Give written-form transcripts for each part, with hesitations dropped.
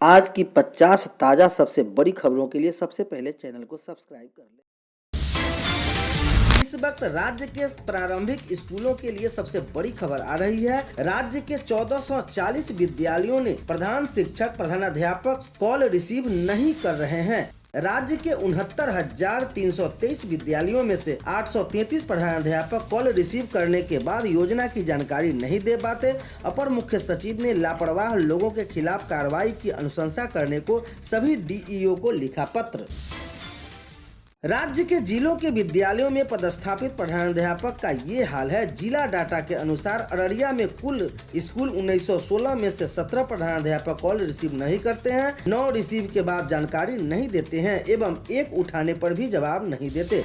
आज की 50 ताज़ा सबसे बड़ी खबरों के लिए सबसे पहले चैनल को सब्सक्राइब कर लें। इस वक्त राज्य के प्रारंभिक स्कूलों के लिए सबसे बड़ी खबर आ रही है। राज्य के 1440 विद्यालयों ने प्रधान शिक्षक प्रधानाध्यापक कॉल रिसीव नहीं कर रहे हैं। राज्य के 69,323 विद्यालयों में से 833 प्रधानाध्यापक कॉल रिसीव करने के बाद योजना की जानकारी नहीं दे पाते। अपर मुख्य सचिव ने लापरवाह लोगों के खिलाफ कार्रवाई की अनुशंसा करने को सभी डीईओ को लिखा पत्र। राज्य के जिलों के विद्यालयों में पदस्थापित प्रधानाध्यापक का ये हाल है। जिला डाटा के अनुसार अररिया में कुल स्कूल 1916 में से 17 प्रधानाध्यापक कॉल रिसीव नहीं करते हैं, 9 रिसीव के बाद जानकारी नहीं देते हैं एवं एक उठाने पर भी जवाब नहीं देते।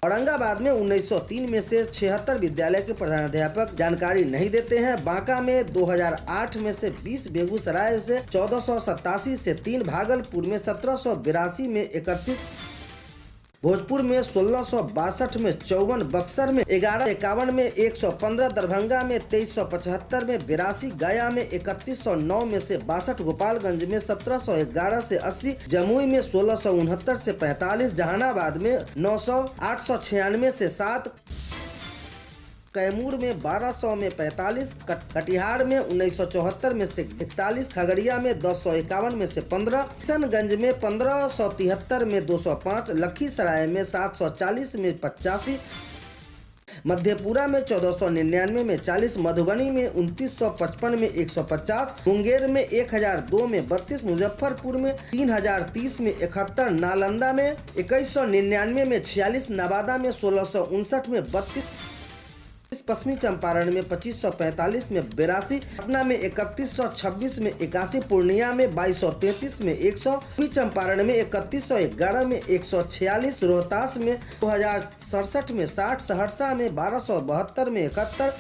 औरंगाबाद में 1903 में से 76 विद्यालय के प्रधानाध्यापक जानकारी नहीं देते हैं। बांका में 2008 में से 20, बेगूसराय से 1487 से 3, भागलपुर में 1782 में 31, भोजपुर में 1662 में 54, बक्सर में 1151 में 115, दरभंगा में 2375 में 82, गया में 3109 में से 62, गोपालगंज में 1711 से 80, जमुई में 1669 से 45, जहानाबाद में 900, 896 से 7, कैमूर में 1200 में 45, कटिहार में 1974 में से 41, खगड़िया में 1051 में से 15, किशनगंज में 1573 में 205, लखीसराय में 740 में 85, मधेपुरा में 1499 में 40, मधुबनी में 2955 में 150, मुंगेर में 1002 में 32, मुजफ्फरपुर में 3030 में 71, नालंदा में 2199 में 46, नवादा में 1659 में 32, पश्चिमी चंपारण में 2545 में 82, पटना में 3126 में 81, पूर्णिया में 2233 में 100, पूर्वी चंपारण में 3111 में 146, रोहतास में 2067 में 60, सहरसा में 1272 में 71,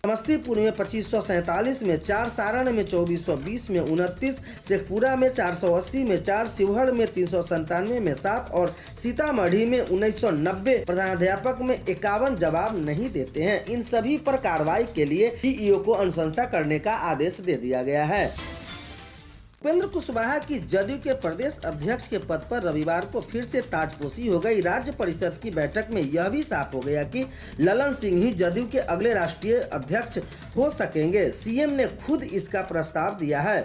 समस्तीपुर में 2547 में 4, सारण में 2420 में 29, शेखपुरा में 480 में 4, शिवहर में 397 में 7 और सीतामढ़ी में 1990 प्रधानाध्यापक में 51 जवाब नहीं देते हैं। इन सभी पर कार्रवाई के लिए डीईओ को अनुशंसा करने का आदेश दे दिया गया है। उपेंद्र कुशवाहा की जदयू के प्रदेश अध्यक्ष के पद पर रविवार को फिर से ताजपोशी हो गई। राज्य परिषद की बैठक में यह भी साफ हो गया कि ललन सिंह ही जदयू के अगले राष्ट्रीय अध्यक्ष हो सकेंगे। सीएम ने खुद इसका प्रस्ताव दिया है।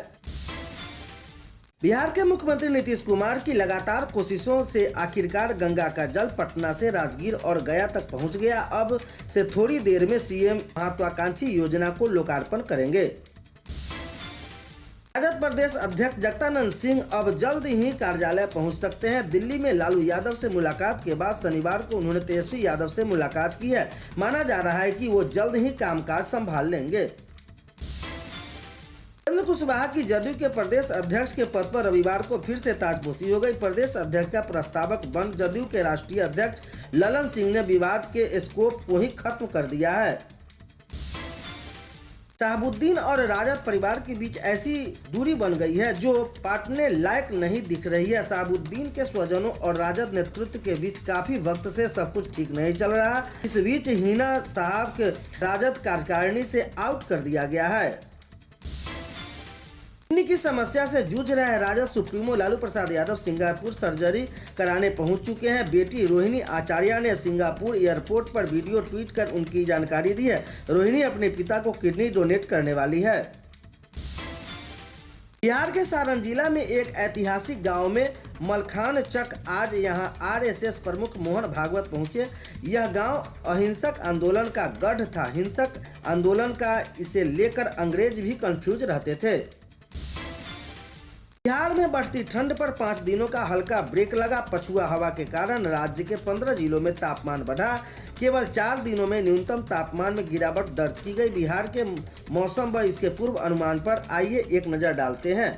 बिहार के मुख्यमंत्री नीतीश कुमार की लगातार कोशिशों से आखिरकार गंगा का जल पटना से राजगीर और गया तक पहुंच गया। अब से थोड़ी देर में सीएम महत्वाकांक्षी योजना को लोकार्पण करेंगे। राजद प्रदेश अध्यक्ष जगदानंद सिंह अब जल्द ही कार्यालय पहुंच सकते हैं। दिल्ली में लालू यादव से मुलाकात के बाद शनिवार को उन्होंने तेजस्वी यादव से मुलाकात की है। माना जा रहा है कि वो जल्द ही कामकाज संभाल लेंगे। उपेंद्र कुशवाहा की जदयू के प्रदेश अध्यक्ष के पद पर रविवार को फिर से ताजपोशी हो गई। प्रदेश अध्यक्ष का प्रस्तावक बन जदयू के राष्ट्रीय अध्यक्ष ललन सिंह ने विवाद के स्कोप को ही खत्म कर दिया है। शहाबुद्दीन और राजद परिवार के बीच ऐसी दूरी बन गई है जो पाटने लायक नहीं दिख रही है। शहाबुद्दीन के स्वजनों और राजद नेतृत्व के बीच काफी वक्त से सब कुछ ठीक नहीं चल रहा। इस बीच हिना साहब के राजद कार्यकारिणी से आउट कर दिया गया है। किडनी की समस्या से जूझ रहे Rajad supremo Lalu Prasad Yadav Singapore surgery कराने पहुंच चुके हैं। बेटी रोहिणी आचार्य ने सिंगापुर एयरपोर्ट पर वीडियो ट्वीट कर उनकी जानकारी दी है। रोहिणी अपने पिता को किडनी डोनेट करने वाली है। बिहार के सारण जिला में एक ऐतिहासिक गांव में मलखान चक आज यहां आरएसएस प्रमुख मोहन भागवत पहुंचे। यह गांव अहिंसक आंदोलन का गढ़ था। हिंसक आंदोलन का इसे लेकर अंग्रेज भी कंफ्यूज रहते थे। बिहार में बढ़ती ठंड पर 5 दिनों का हल्का ब्रेक लगा। पछुआ हवा के कारण राज्य के 15 जिलों में तापमान बढ़ा। केवल 4 दिनों में न्यूनतम तापमान में गिरावट दर्ज की गई। बिहार के मौसम व इसके पूर्व अनुमान पर आइए एक नजर डालते हैं।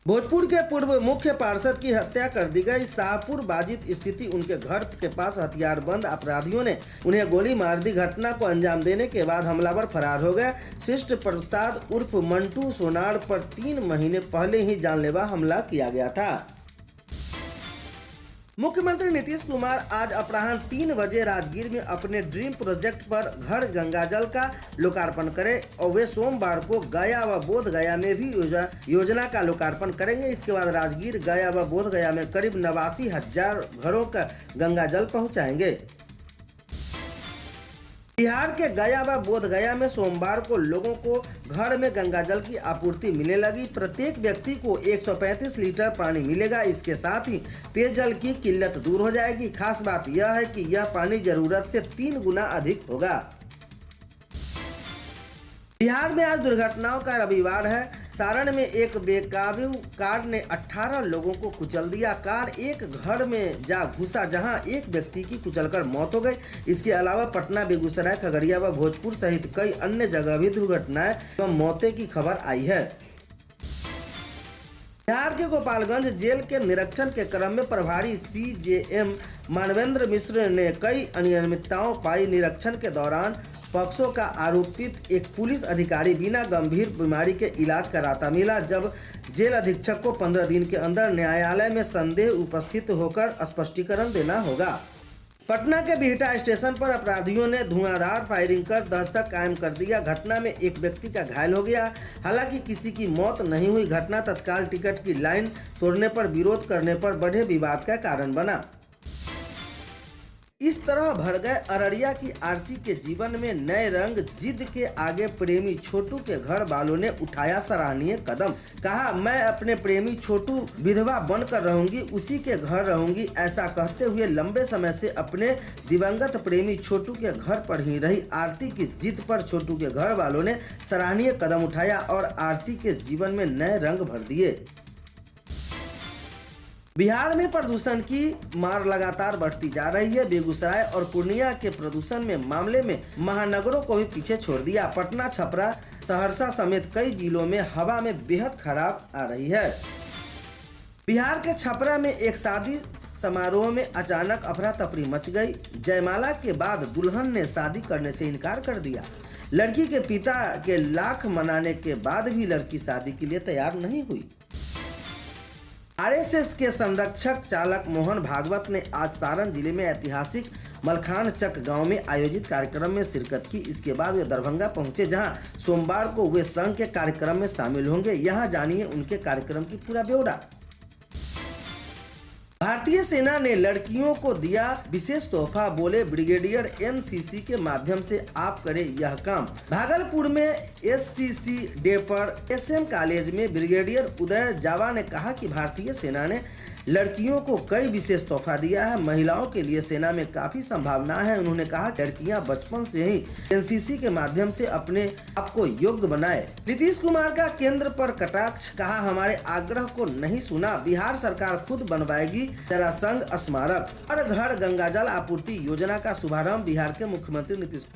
भोजपुर के पूर्व मुख्य पार्षद की हत्या कर दी गई। शाहपुर बाजित स्थिति उनके घर के पास हथियारबंद अपराधियों ने उन्हें गोली मार दी। घटना को अंजाम देने के बाद हमलावर फरार हो गए। शिष्ट प्रसाद उर्फ मंटू सोनार पर 3 महीने पहले ही जानलेवा हमला किया गया था। मुख्यमंत्री नीतीश कुमार आज अपराह्न 3 बजे राजगीर में अपने ड्रीम प्रोजेक्ट पर घर गंगाजल का लोकार्पण करें और वे सोमवार को गया व बोध गया में भी योजना का लोकार्पण करेंगे। इसके बाद राजगीर, गया व बोध गया में करीब 89,000 घरों का गंगाजल पहुंचाएंगे। बिहार के गया व बोध गया में सोमवार को लोगों को घर में गंगाजल की आपूर्ति मिलने लगी। प्रत्येक व्यक्ति को 135 लीटर पानी मिलेगा। इसके साथ ही पेयजल की किल्लत दूर हो जाएगी। खास बात यह है कि यह पानी जरूरत से 3 गुना अधिक होगा। बिहार में आज दुर्घटनाओं का रविवार है। सारण में एक बेकाबू कार ने 18 लोगों को कुचल दिया। कार एक घर में जा घुसा जहां एक व्यक्ति की कुचलकर मौत हो गई। इसके अलावा पटना, बेगूसराय, खगड़िया व भोजपुर सहित कई अन्य जगह भी दुर्घटनाएं एवं मौतें की खबर आई है। बिहार के गोपालगंज जेल के निरीक्षण के क्रम में प्रभारी CJM मानवेंद्र मिश्र ने कई अनियमितताओं पाई। निरीक्षण के दौरान पॉक्सो का आरोपित एक पुलिस अधिकारी बिना गंभीर बीमारी के इलाज कराता मिला। जब जेल अधीक्षक को 15 दिन के अंदर न्यायालय में संदेह उपस्थित होकर स्पष्टीकरण देना होगा। पटना के बिहटा स्टेशन पर अपराधियों ने धुआंधार फायरिंग कर दहशत कायम कर दिया। घटना में एक व्यक्ति का घायल हो गया। हालांकि किसी की मौत नहीं हुई। घटना तत्काल टिकट की लाइन तोड़ने पर विरोध करने पर बढ़े विवाद का कारण बना। इस तरह भर गए अररिया की आरती के जीवन में नए रंग। जिद के आगे प्रेमी छोटू के घर वालों ने उठाया सराहनीय कदम। कहा, मैं अपने प्रेमी छोटू विधवा बनकर रहूंगी, उसी के घर रहूंगी। ऐसा कहते हुए लंबे समय से अपने दिवंगत प्रेमी छोटू के घर पर ही रही आरती की जिद पर छोटू के घर वालों ने सराहनीय कदम उठाया और आरती के जीवन में नए रंग भर दिए। बिहार में प्रदूषण की मार लगातार बढ़ती जा रही है। बेगूसराय और पूर्णिया के प्रदूषण में मामले में महानगरों को भी पीछे छोड़ दिया। पटना, छपरा, सहरसा समेत कई जिलों में हवा में बेहद खराब आ रही है। बिहार के छपरा में एक शादी समारोह में अचानक अफरा तफरी मच गई। जयमाला के बाद दुल्हन ने शादी करने से इनकार कर दिया। लड़की के पिता के लाख मनाने के बाद भी लड़की शादी के लिए तैयार नहीं हुई। RSS के संरक्षक चालक मोहन भागवत ने आज सारण जिले में ऐतिहासिक मलखान चक गांव में आयोजित कार्यक्रम में शिरकत की। इसके बाद वे दरभंगा पहुंचे, जहां सोमवार को वे संघ के कार्यक्रम में शामिल होंगे। यहां जानिए उनके कार्यक्रम की पूरा ब्यौरा। भारतीय सेना ने लड़कियों को दिया विशेष तोहफा। बोले, ब्रिगेडियर NCC के माध्यम से आप करें यह काम। भागलपुर में SCC डे पर SM कॉलेज में ब्रिगेडियर उदय जावा ने कहा कि भारतीय सेना ने लड़कियों को कई विशेष तोहफा दिया है। महिलाओं के लिए सेना में काफी संभावना है। उन्होंने कहा लड़कियां बचपन से ही NCC के माध्यम से अपने आप को योग्य बनाए। नीतीश कुमार का केंद्र पर कटाक्ष। कहा, हमारे आग्रह को नहीं सुना। बिहार सरकार खुद बनवाएगी जरासंध स्मारक। हर घर गंगाजल आपूर्ति योजना का शुभारंभ बिहार के मुख्यमंत्री नीतीश